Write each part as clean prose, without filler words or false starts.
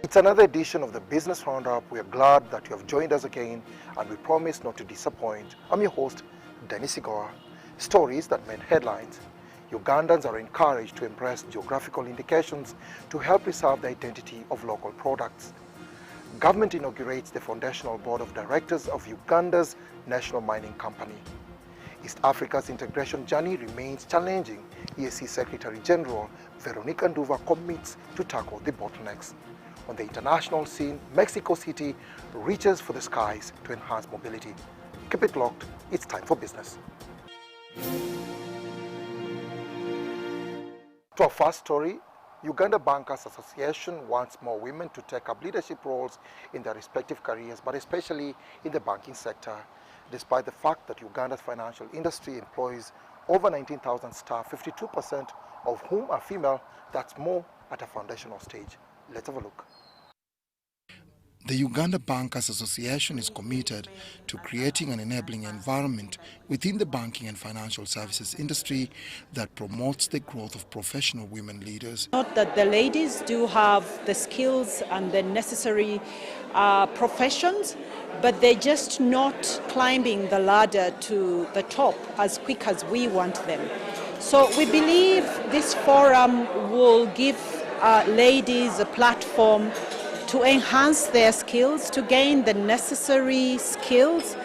It's another edition of the Business Roundup. We are glad that you have joined us again, and we promise not to disappoint. I'm your host, Sigoa. Stories that made headlines. Ugandans are encouraged to embrace geographical indications to help preserve the identity of local products. Government inaugurates the Foundational Board of Directors of Uganda's National Mining Company. East Africa's integration journey remains challenging. EAC Secretary General Veronica Nduva commits to tackle the bottlenecks. On the international scene, Mexico City reaches for the skies to enhance mobility. Keep it locked, it's time for business. To our first story, Uganda Bankers Association wants more women to take up leadership roles in their respective careers, but especially in the banking sector. Despite the fact that Uganda's financial industry employs over 19,000 staff, 52% of whom are female, that's more at a foundational stage. Let's have a look. The Uganda Bankers Association is committed to creating an enabling environment within the banking and financial services industry that promotes the growth of professional women leaders. Note that the ladies do have the skills and the necessary professions, but they're just not climbing the ladder to the top as quick as we want them. So we believe this forum will give ladies a platform to enhance their skills, to gain the necessary skills,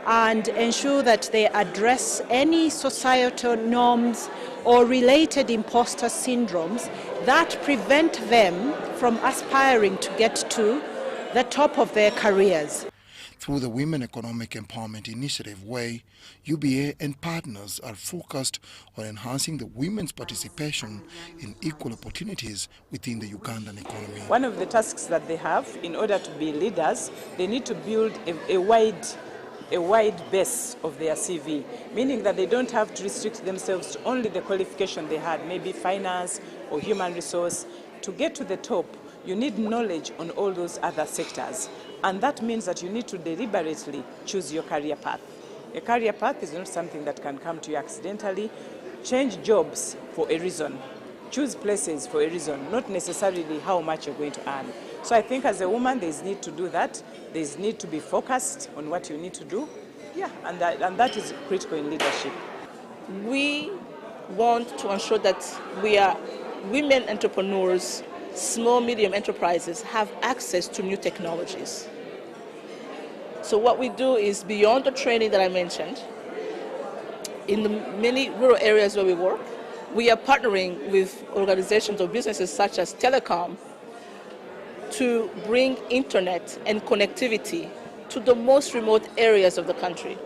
and ensure that they address any societal norms or related imposter syndromes that prevent them from aspiring to get to the top of their careers. Through the Women Economic Empowerment Initiative WAY, UBA and partners are focused on enhancing the women's participation in equal opportunities within the Ugandan economy. One of the tasks that they have, in order to be leaders, they need to build a wide base of their CV, meaning that they don't have to restrict themselves to only the qualification they had, maybe finance or human resource. To get to the top, you need knowledge on all those other sectors. And that means that you need to deliberately choose your career path. A career path is not something that can come to you accidentally. Change jobs for a reason. Choose places for a reason, not necessarily how much you're going to earn. So I think as a woman, there's need to do that. There's need to be focused on what you need to do. Yeah, and that is critical in leadership. We want to ensure that we are women entrepreneurs, small, medium enterprises have access to new technologies. So what we do is, beyond the training that I mentioned, in the many rural areas where we work, we are partnering with organizations or businesses such as telecom to bring internet and connectivity to the most remote areas of the country.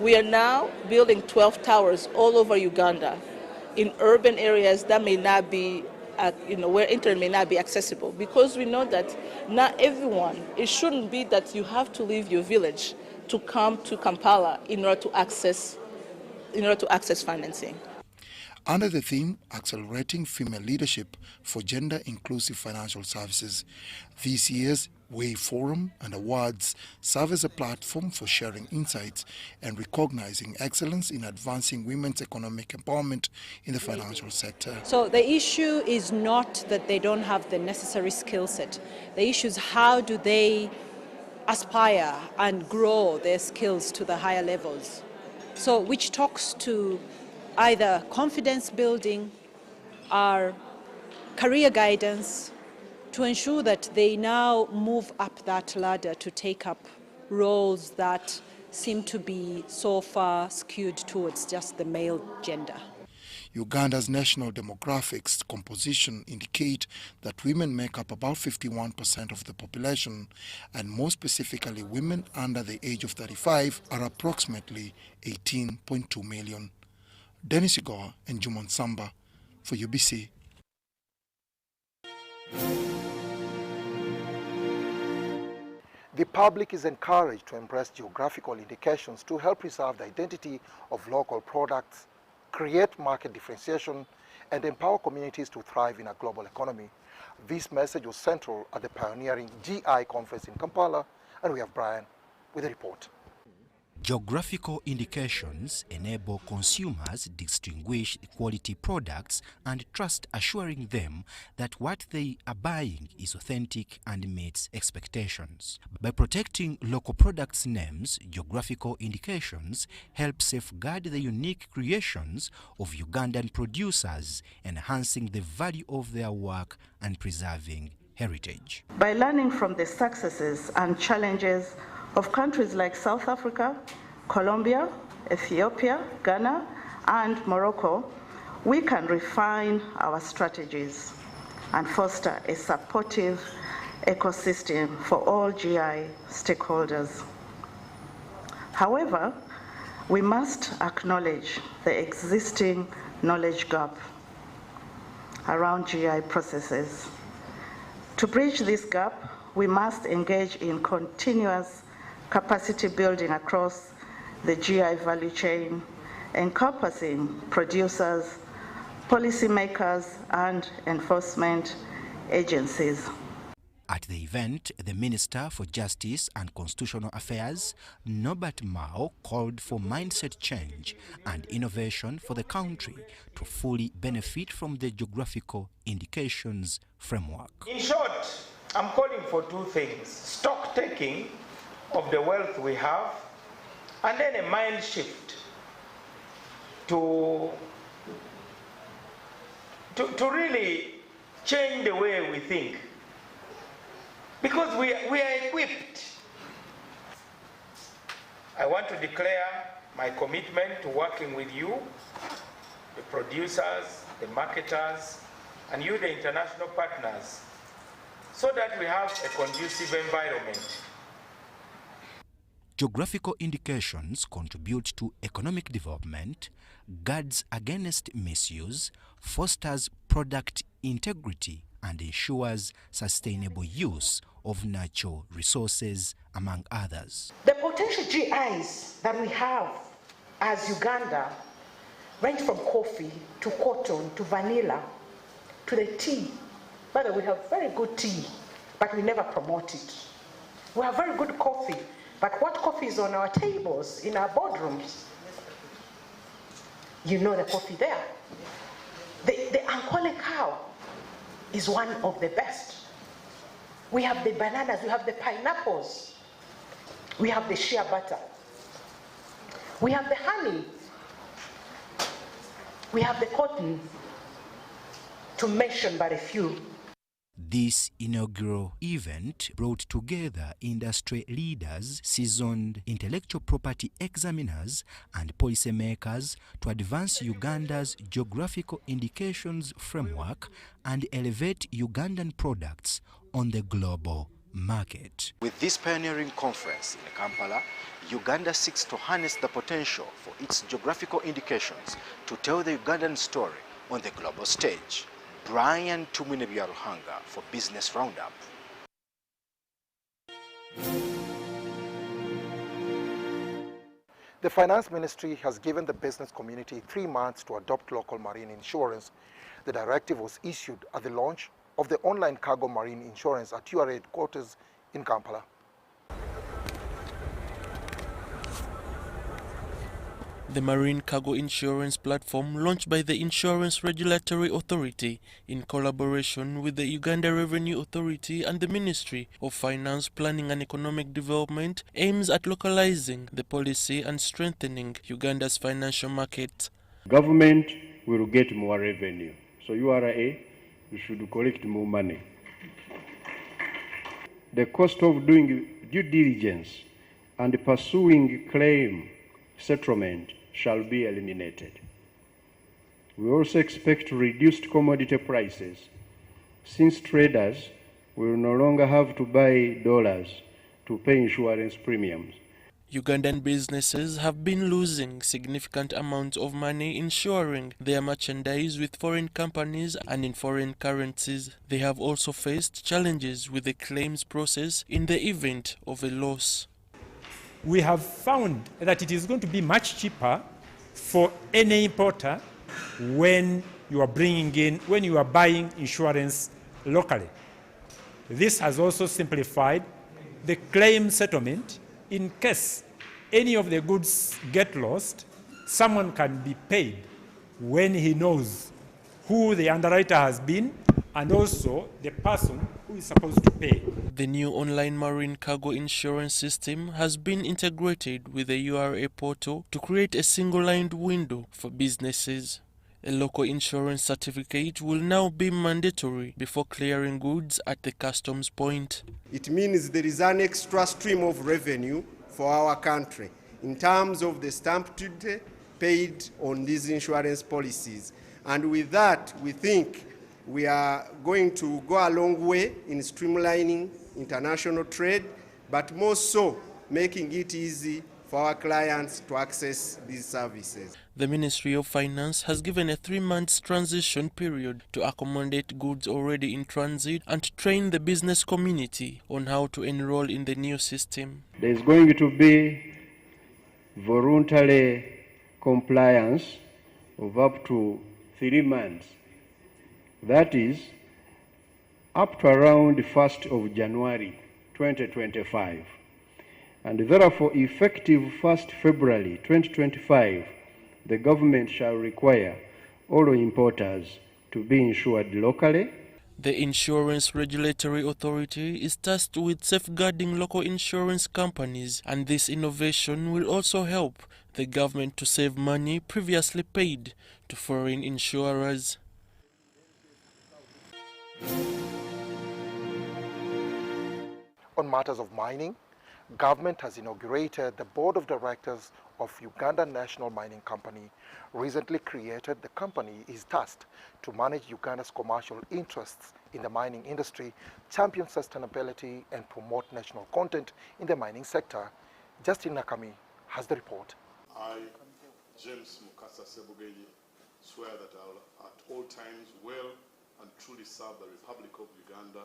We are now building 12 towers all over Uganda in urban areas that may not be where internet may not be accessible, because we know that not everyone, it shouldn't be that you have to leave your village to come to Kampala in order to access financing. Under the theme, Accelerating Female Leadership for Gender Inclusive Financial Services, this year's WAY Forum and Awards serve as a platform for sharing insights and recognizing excellence in advancing women's economic empowerment in the financial sector. So the issue is not that they don't have the necessary skill set. The issue is how do they aspire and grow their skills to the higher levels. So which talks to either confidence building or career guidance, to ensure that they now move up that ladder to take up roles that seem to be so far skewed towards just the male gender. Uganda's national demographics composition indicate that women make up about 51% of the population, and more specifically women under the age of 35 are approximately 18.2 million. Sigoa and Juman Samba for UBC. The public is encouraged to embrace geographical indications to help preserve the identity of local products, create market differentiation, and empower communities to thrive in a global economy. This message was central at the pioneering GI conference in Kampala, and we have Brian with a report. Geographical indications enable consumers distinguish quality products and trust, assuring them that what they are buying is authentic and meets expectations. By protecting local products' names, geographical indications help safeguard the unique creations of Ugandan producers, enhancing the value of their work and preserving heritage. By learning from the successes and challenges of countries like South Africa, Colombia, Ethiopia, Ghana, and Morocco, we can refine our strategies and foster a supportive ecosystem for all GI stakeholders. However, we must acknowledge the existing knowledge gap around GI processes. To bridge this gap, we must engage in continuous capacity building across the GI value chain, encompassing producers, policymakers, and enforcement agencies. At the event, the Minister for Justice and Constitutional Affairs, Norbert Mao, called for mindset change and innovation for the country to fully benefit from the geographical indications framework. In short, I'm calling for two things: stock taking of the wealth we have, and then a mind shift to really change the way we think. Because we are equipped. I want to declare my commitment to working with you, the producers, the marketers, and you, the international partners, so that we have a conducive environment. Geographical indications contribute to economic development, guards against misuse, fosters product integrity, and ensures sustainable use of natural resources, among others. The potential GIs that we have as Uganda range from coffee to cotton to vanilla to the tea. By the way, we have very good tea, but we never promote it. We have very good coffee, but what coffee is on our tables, in our boardrooms? You know the coffee there. The Ankole cow is one of the best. We have the bananas, we have the pineapples, we have the shea butter, we have the honey, we have the cotton, to mention but a few. This inaugural event brought together industry leaders, seasoned intellectual property examiners, and policymakers to advance Uganda's geographical indications framework and elevate Ugandan products on the global market. With this pioneering conference in Kampala, Uganda seeks to harness the potential for its geographical indications to tell the Ugandan story on the global stage. Brian Tumunebiaruhanga for Business Roundup. The Finance Ministry has given the business community 3 months to adopt local marine insurance. The directive was issued at the launch of the online cargo marine insurance at URA headquarters in Kampala. The Marine Cargo Insurance Platform, launched by the Insurance Regulatory Authority in collaboration with the Uganda Revenue Authority and the Ministry of Finance, Planning and Economic Development, aims at localizing the policy and strengthening Uganda's financial market. Government will get more revenue, so URA should collect more money. The cost of doing due diligence and pursuing claim settlement shall be eliminated. We also expect reduced commodity prices, since traders will no longer have to buy dollars to pay insurance premiums. Ugandan businesses have been losing significant amounts of money insuring their merchandise with foreign companies and in foreign currencies. They have also faced challenges with the claims process in the event of a loss. We have found that it is going to be much cheaper for any importer when you are buying insurance locally. This has also simplified the claim settlement in case any of the goods get lost, someone can be paid when he knows who the underwriter has been and also the person who is supposed to pay. The new online marine cargo insurance system has been integrated with the URA portal to create a single-lined window for businesses. A local insurance certificate will now be mandatory before clearing goods at the customs point. It means there is an extra stream of revenue for our country in terms of the stamp duty paid on these insurance policies. And with that, we think we are going to go a long way in streamlining international trade, but more so making it easy for our clients to access these services. The Ministry of Finance has given a 3-month transition period to accommodate goods already in transit and train the business community on how to enroll in the new system. There is going to be voluntary compliance of up to 3 months. That is up to around the 1st of January 2025. And therefore, effective 1st February 2025, the government shall require all importers to be insured locally. The Insurance Regulatory Authority is tasked with safeguarding local insurance companies, and this innovation will also help the government to save money previously paid to foreign insurers. On matters of mining, government has inaugurated the board of directors of Uganda National Mining Company. Recently created, the company is tasked to manage Uganda's commercial interests in the mining industry, champion sustainability, and promote national content in the mining sector. Justin Nakami has the report. I, James Mukasa Sebugenyi, swear that I will at all times well and truly serve the Republic of Uganda.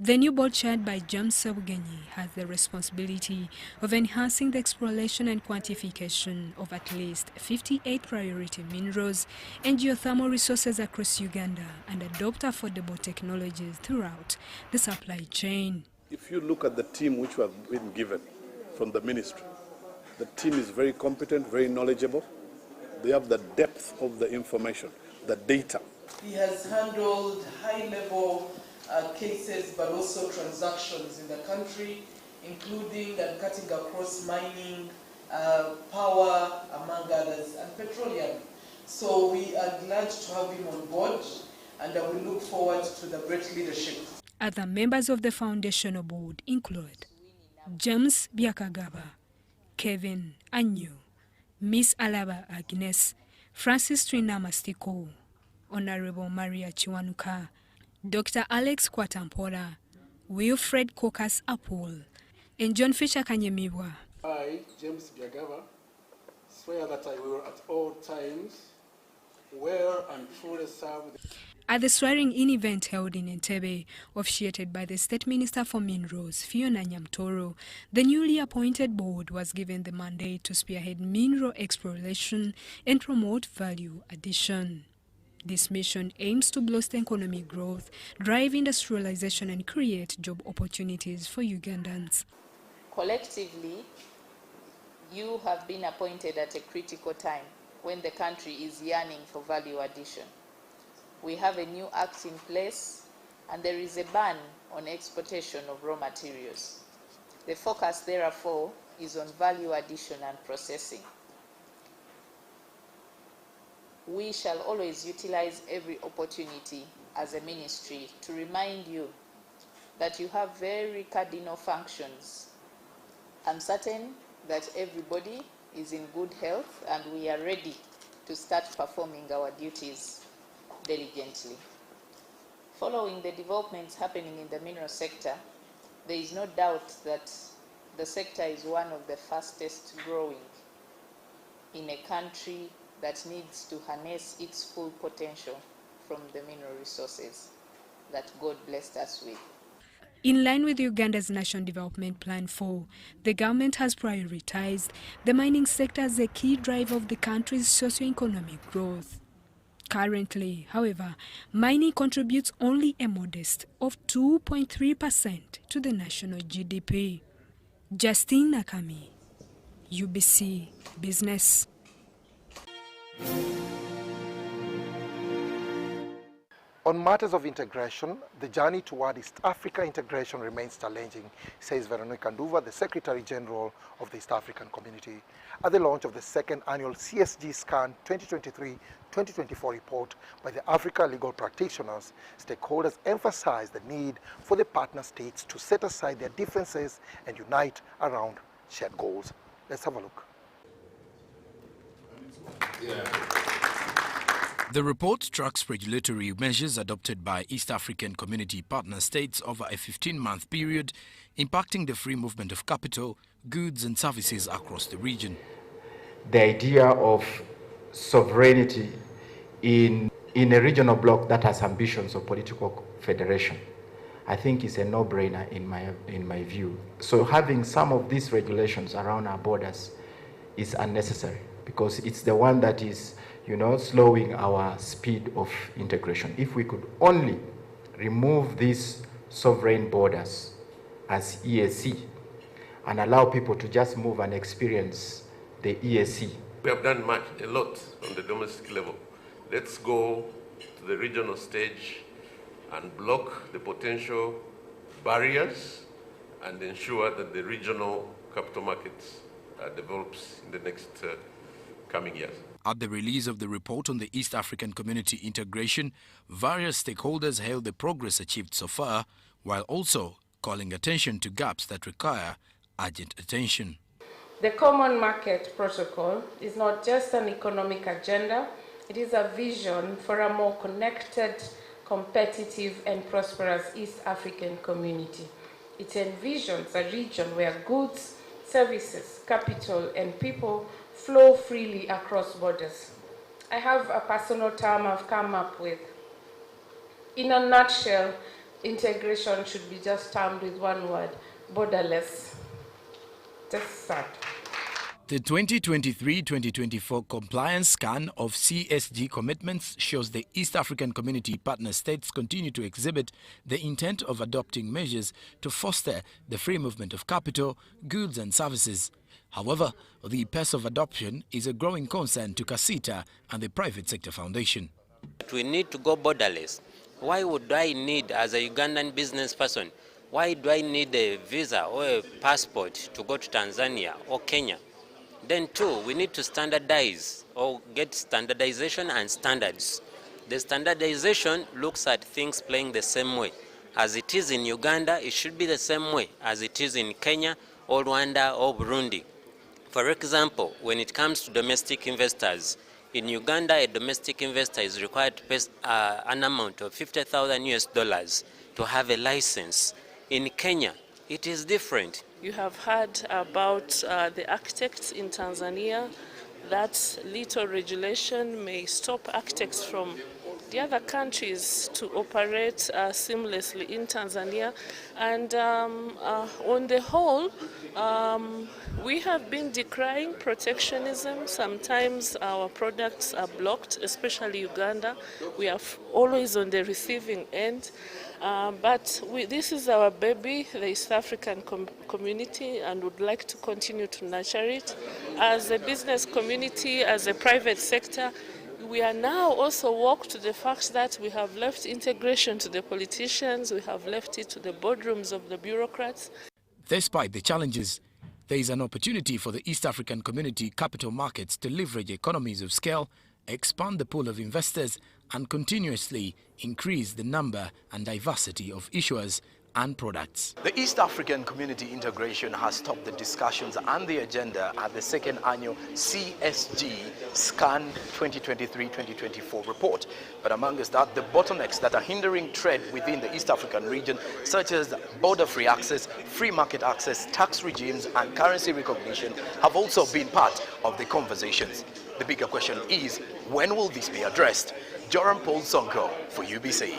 The new board chaired by James Sebugenyi has the responsibility of enhancing the exploration and quantification of at least 58 priority minerals and geothermal resources across Uganda and adopt affordable technologies throughout the supply chain. If you look at the team which we have been given from the ministry, the team is very competent, very knowledgeable. They have the depth of the information, the data. He has handled high-level cases but also transactions in the country, including and cutting across mining, power, among others, and petroleum. So we are glad to have him on board, and we look forward to the great leadership. Other members of the foundational board include James Byakagaba, Kevin Anyu, Miss Alaba Agnes, Francis Trinamastiko, Honorable Maria Chiwanuka, Dr. Alex Kwatampora, Wilfred Kokas Apol, and John Fisher Kanyemibwa. I, James Byagava, swear that I will at all times well and truly serve. At the swearing-in event held in Entebbe, officiated by the State Minister for Minerals, Fiona Nyamtoro, the newly appointed board was given the mandate to spearhead mineral exploration and promote value addition. This mission aims to boost economic growth, drive industrialization, and create job opportunities for Ugandans. Collectively, you have been appointed at a critical time when the country is yearning for value addition. We have a new act in place, and there is a ban on exportation of raw materials. The focus, therefore, is on value addition and processing. We shall always utilize every opportunity as a ministry to remind you that you have very cardinal functions. I'm certain that everybody is in good health and we are ready to start performing our duties diligently. Following the developments happening in the mineral sector, there is no doubt that the sector is one of the fastest growing in a country that needs to harness its full potential from the mineral resources that God blessed us with. In line with Uganda's National Development Plan 4, the government has prioritized the mining sector as a key driver of the country's socio-economic growth. Currently, however, mining contributes only a modest of 2.3% to the national GDP. Justine Nakami, UBC Business. On matters of integration, the journey toward East Africa integration remains challenging, says Veronica Nduva, the Secretary General of the East African Community, at the launch of the second annual CSG Scan 2023-2024 report by the Africa Legal Practitioners. Stakeholders emphasized the need for the partner states to set aside their differences and unite around shared goals. Let's have a look. The report tracks regulatory measures adopted by East African Community partner states over a 15-month period, impacting the free movement of capital, goods and services across the region. The idea of sovereignty in a regional bloc that has ambitions of political federation, I think is a no-brainer in my view. So having some of these regulations around our borders is unnecessary, because it's the one that is, slowing our speed of integration. If we could only remove these sovereign borders as EAC and allow people to just move and experience the EAC. We have done a lot on the domestic level. Let's go to the regional stage and block the potential barriers and ensure that the regional capital markets develops in the next coming years. At the release of the report on the East African Community integration, various stakeholders hailed the progress achieved so far, while also calling attention to gaps that require urgent attention. The Common Market Protocol is not just an economic agenda, it is a vision for a more connected, competitive and prosperous East African community. It envisions a region where goods, services, capital and people flow freely across borders. I have a personal term I've come up with. In a nutshell, integration should be just termed with one word: borderless. Just that. The 2023-2024 compliance scan of CSG commitments shows the East African Community partner states continue to exhibit the intent of adopting measures to foster the free movement of capital, goods and services. However, the pace of adoption is a growing concern to CACITA and the Private Sector Foundation. We need to go borderless. Why would I need, as a Ugandan business person, why do I need a visa or a passport to go to Tanzania or Kenya? Then too, we need to standardize or get standardization and standards. The standardization looks at things playing the same way. As it is in Uganda, it should be the same way as it is in Kenya or Rwanda or Burundi. For example, when it comes to domestic investors, in Uganda, a domestic investor is required to pay an amount of $50,000 to have a license. In Kenya, it is different. You have heard about the architects in Tanzania. That little regulation may stop architects from the other countries to operate seamlessly in Tanzania. And on the whole, we have been decrying protectionism. Sometimes our products are blocked, especially Uganda. We are always on the receiving end. But this is our baby, the East African community, and would like to continue to nurture it. As a business community, as a private sector, we are now also woke to the fact that we have left integration to the politicians, we have left it to the boardrooms of the bureaucrats. Despite the challenges, there is an opportunity for the East African Community capital markets to leverage economies of scale, expand the pool of investors, and continuously increase the number and diversity of issuers and products. The East African Community integration has topped the discussions and the agenda at the second annual CSG Scan 2023-2024 report. But among us that, the bottlenecks that are hindering trade within the East African region, such as border-free access, free market access, tax regimes and currency recognition, have also been part of the conversations. The bigger question is, when will this be addressed? Joram Paul Sonko for UBC.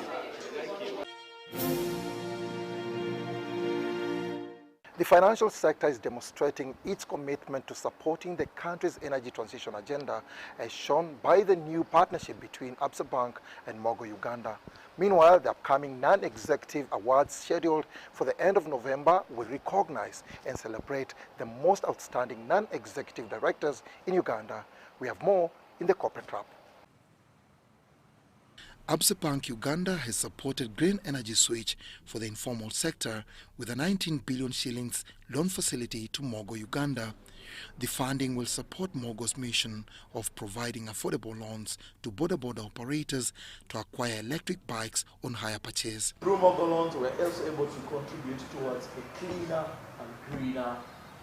The The financial sector is demonstrating its commitment to supporting the country's energy transition agenda, as shown by the new partnership between Absa Bank and Mogo Uganda. Meanwhile, the upcoming non-executive awards scheduled for the end of November will recognize and celebrate the most outstanding non-executive directors in Uganda. We have more in the corporate wrap. Absa Bank Uganda has supported green energy switch for the informal sector with a 19 billion shillings loan facility to Mogo Uganda. The funding will support Mogo's mission of providing affordable loans to border operators to acquire electric bikes on hire purchase. Through Mogo loans, we're also able to contribute towards a cleaner and greener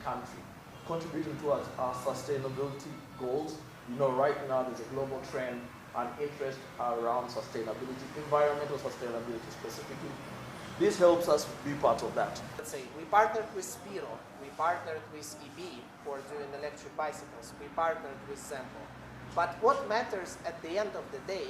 country, contributing towards our sustainability goals. You know, right now there's a global trend and interest around sustainability, environmental sustainability specifically. This helps us be part of that. Let's say we partnered with Spiro, we partnered with EB for doing electric bicycles, we partnered with Sample. But what matters at the end of the day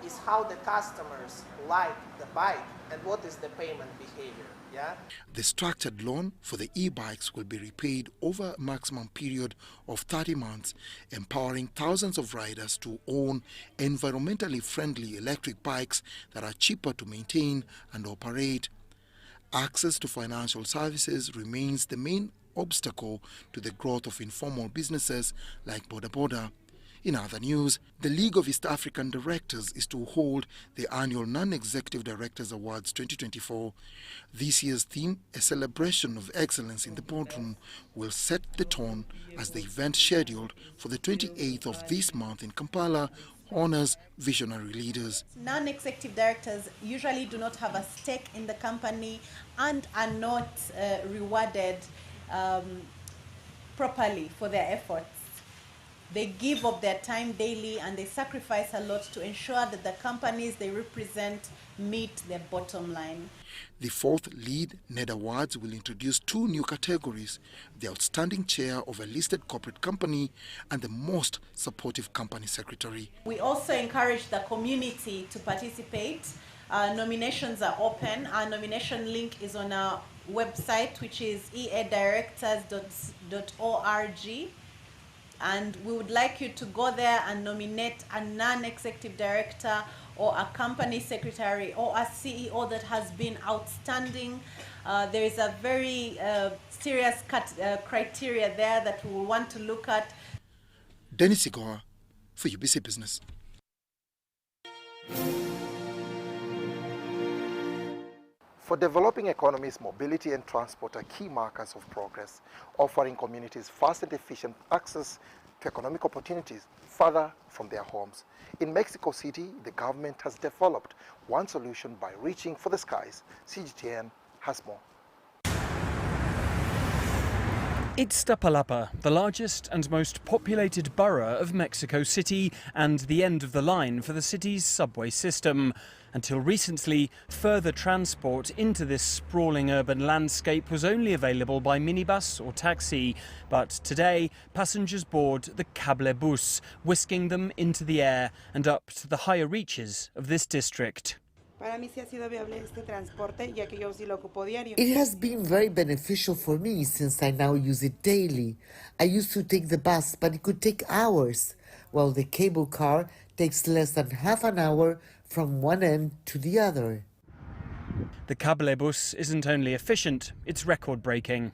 is how the customers like the bike and what is the payment behavior. Yeah? The structured loan for the e-bikes will be repaid over a maximum period of 30 months, empowering thousands of riders to own environmentally friendly electric bikes that are cheaper to maintain and operate. Access to financial services remains the main obstacle to the growth of informal businesses like Boda. In other news, the League of East African Directors is to hold the annual Non-Executive Directors Awards 2024. This year's theme, a celebration of excellence in the boardroom, will set the tone as the event scheduled for the 28th of this month in Kampala honors visionary leaders. Non-executive directors usually do not have a stake in the company and are not rewarded properly for their efforts. They give of their time daily and they sacrifice a lot to ensure that the companies they represent meet their bottom line. The fourth Lead NED Awards will introduce two new categories: the Outstanding Chair of a Listed Corporate Company and the Most Supportive Company Secretary. We also encourage the community to participate. Nominations are open. Our nomination link is on our website, which is eadirectors.org. And we would like you to go there and nominate a non-executive director or a company secretary or a CEO that has been outstanding. There is a very serious criteria there that we will want to look at. Sigoa for UBC Business. For developing economies, mobility and transport are key markers of progress, offering communities fast and efficient access to economic opportunities further from their homes. In Mexico City, the government has developed one solution by reaching for the skies. CGTN has more. Iztapalapa, the largest and most populated borough of Mexico City and the end of the line for the city's subway system. Until recently, further transport into this sprawling urban landscape was only available by minibus or taxi. But today, passengers board the cablebus, whisking them into the air and up to the higher reaches of this district. It has been very beneficial for me since I now use it daily. I used to take the bus, but it could take hours, while the cable car takes less than half an hour from one end to the other. The cablebus isn't only efficient, it's record-breaking.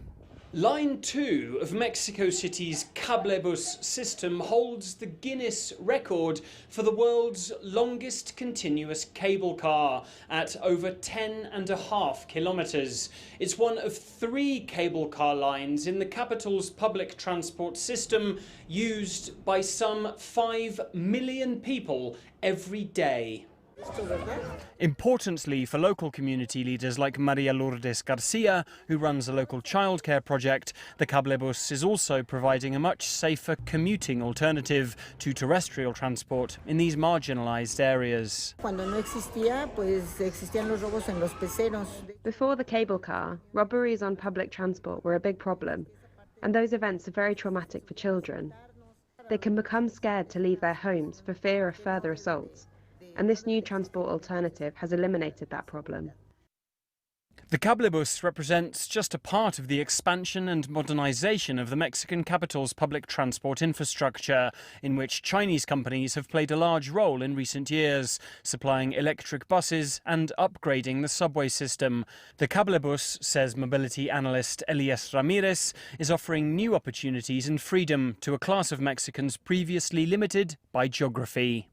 Line 2 of Mexico City's cablebus system holds the Guinness record for the world's longest continuous cable car at over 10.5 kilometers. It's one of 3 cable car lines in the capital's public transport system, used by some 5 million people every day. Importantly for local community leaders like Maria Lourdes Garcia, who runs a local childcare project, the cablebus is also providing a much safer commuting alternative to terrestrial transport in these marginalised areas. Before the cable car, robberies on public transport were a big problem, and those events are very traumatic for children. They can become scared to leave their homes for fear of further assaults. And this new transport alternative has eliminated that problem. The cablebus represents just a part of the expansion and modernization of the Mexican capital's public transport infrastructure, in which Chinese companies have played a large role in recent years, supplying electric buses and upgrading the subway system. The cablebus, says mobility analyst Elias Ramirez, is offering new opportunities and freedom to a class of Mexicans previously limited by geography.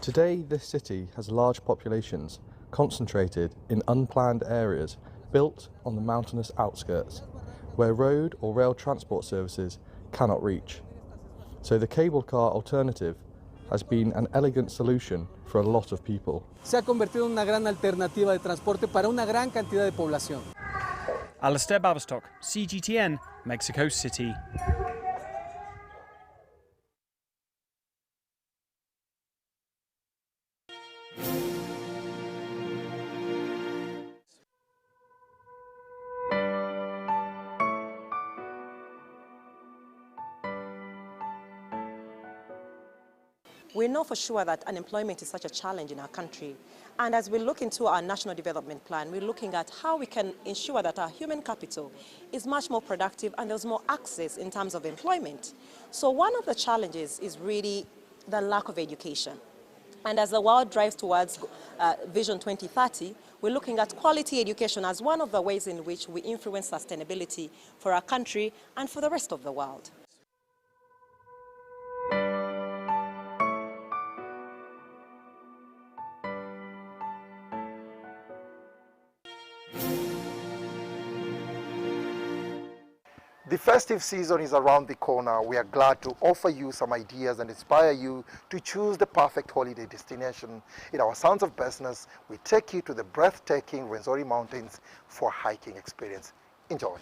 Today, this city has large populations concentrated in unplanned areas built on the mountainous outskirts, where road or rail transport services cannot reach. So the cable car alternative has been an elegant solution for a lot of people. Se ha convertido en una gran alternativa de transporte para una gran cantidad de población. Alistair Baverstock, CGTN, Mexico City. We know for sure that unemployment is such a challenge in our country. And as we look into our national development plan, we're looking at how we can ensure that our human capital is much more productive and there's more access in terms of employment. So one of the challenges is really the lack of education. And as the world drives towards Vision 2030, we're looking at quality education as one of the ways in which we influence sustainability for our country and for the rest of the world. The festive season is around the corner. We are glad to offer you some ideas and inspire you to choose the perfect holiday destination. In our Sounds of Business, we take you to the breathtaking Rwenzori Mountains for a hiking experience. Enjoy.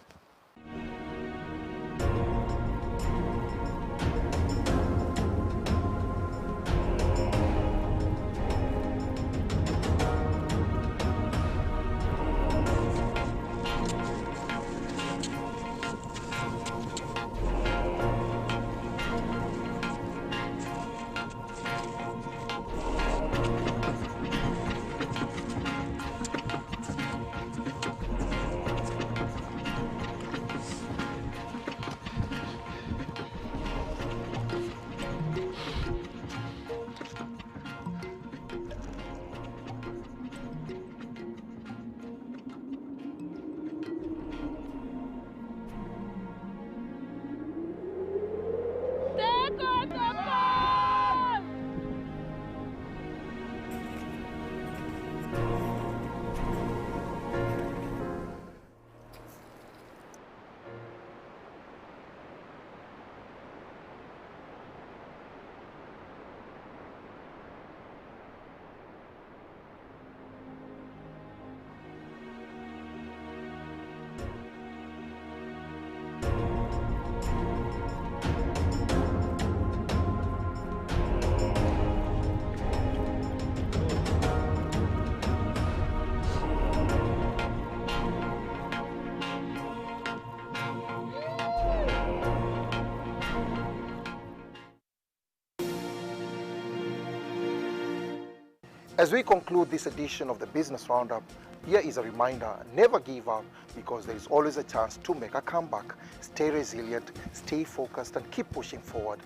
As we conclude this edition of the Business Roundup, here is a reminder: never give up, because there is always a chance to make a comeback. Stay resilient, stay focused, and keep pushing forward.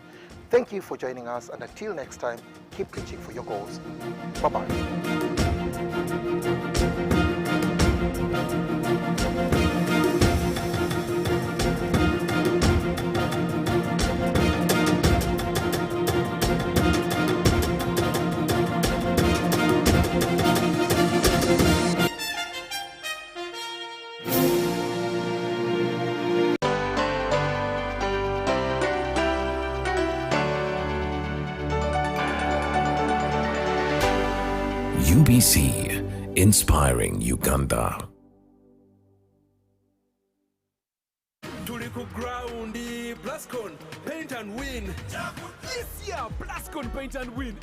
Thank you for joining us, and until next time, keep reaching for your goals. Bye-bye. UBC, inspiring Uganda. Tuli ku ground, Plascon, paint and win. This year, BlackOn Paint and Win.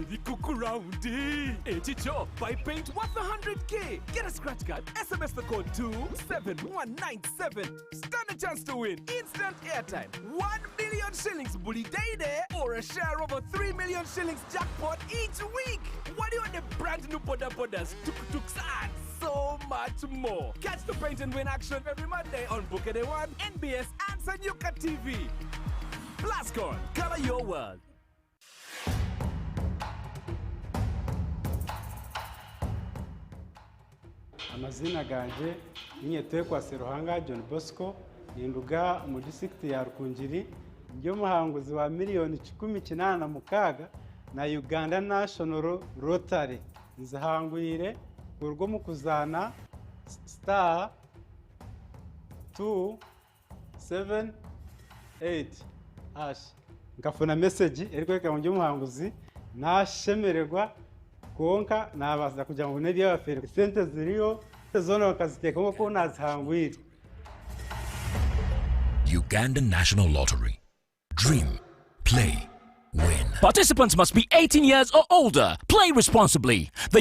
The cuckoo roundy. Chicho, buy paint worth 100K. Get a scratch card. SMS the code to 7197. Stand a chance to win instant airtime, 1 million shillings bully day or a share of a 3 million shillings jackpot each week. What do you want the brand new Bodas, tuk-tuks, and so much more? Catch the Paint and Win action every Monday on Bukede One, NBS, and Sanyuka TV. BlackOn, color your world. Amazina ganje Ninyetekwa Seruhanga John Bosco ninduga mu district ya Rukungiri ndio muhanguzi wa miliyoni 18 na Uganda National Rotary nzahangwire urwo mu kuzana star 278 hash ngafuna message eriko ndio muhanguzi nashemererwa konka nabaza kugira ngo nebiya bafere sente ziriyo zona bakaziteka nko nazihangwire. Ugandan National Lottery. Dream, play, win. Participants must be 18 years or older. Play responsibly. The